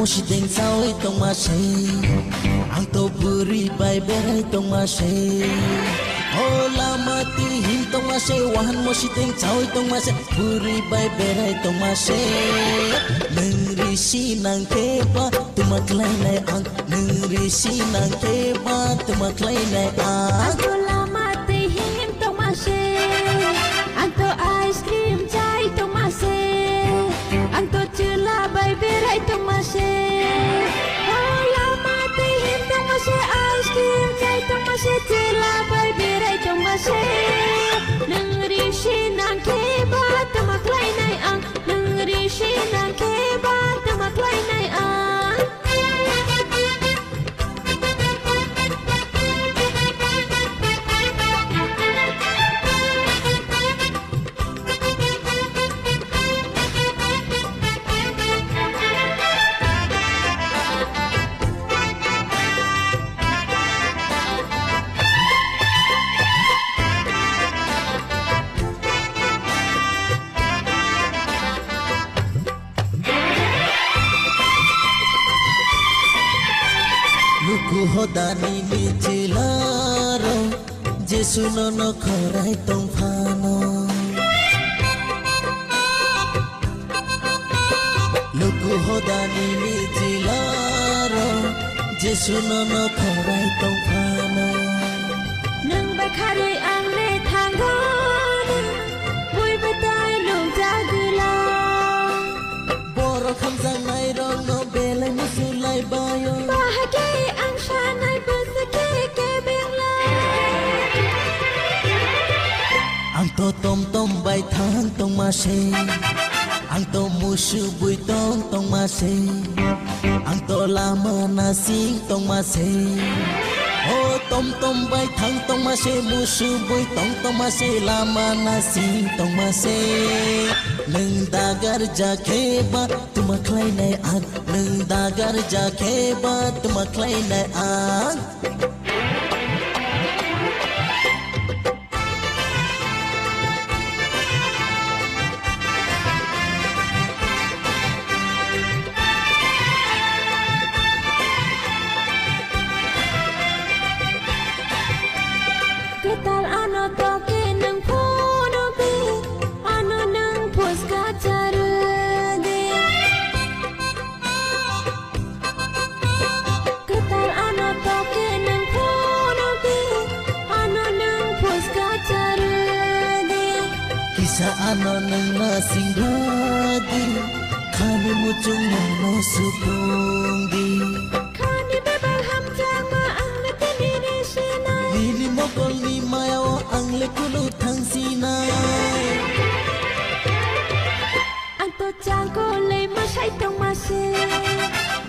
musideng sao itong masay ang to buri bay beray tong masay oh lama tihin tong masay wahan musideng sao itong masay buri bay beray tong masay nengrisi nang keba tumaklay nay ang nengrisi nang keba tumaklay nay ang to lama tihin tong masay ang to ice cream chai tong masay ang to chula bay beray tong masay oh lama tihin tong masay ice cream chai tong masay chula bay beray tong masay nengrisi nang keba tumaklay nay ang nengrisi nang keba tumaklay nay ang Luku hodani nicilaro Jesuno no korai tong phano Luku hodani nicilaro Jesuno no korai tong phano nang bakharoi ang le thangon bui batai lung jagula Boro khamjang nai rong no belai musulai bayo bahagi ang shanai besake ke bengla Ang to tom bay thang tong masay Ang to musu bui tong masay Ang to lama nasing tong masay Oh tom bay thang tong masay musu bui tong masay lama nasing tong masay Neng dagar jake ba tumaklay nay ag Neng dagar jake ba tumaklay nay ag ketal ano toke nang puno bi ano nang puska charade ketal ano toke nang puno bi ano nang puska charade Kisa ano nang nasing hadi Kani mucung no supung di khani bebang ham jama ang natini ni sinai Nili mokol ni mayo ang lekulu thang sinay ang to changko le masai tong mase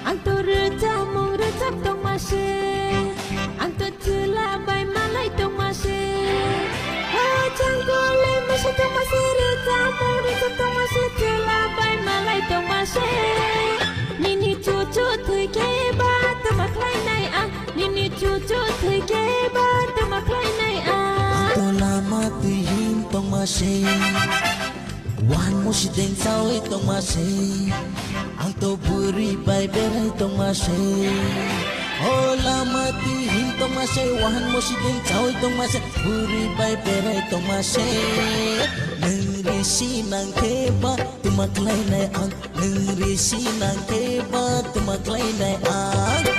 ang to reja mong rejak tong mase ang to chula bay malai tong mase oh changko le masai tong mase reja mong rejak tong mase chula bay malai tong mase nini chuchu thui ke ba tumaklay nay ang nini chuchu thui ke ba tumaklay nay ang To lama tihin tong masay Wan mo si deng sao itong masay Ang to buri bay beray tong masay Oh lama tihin tong masay Wan mo si deng sao itong masay Buri bay beray tong masay Nengrisi nang keba tumaklay nay ang Nengrisi nang keba tumaklay nay ang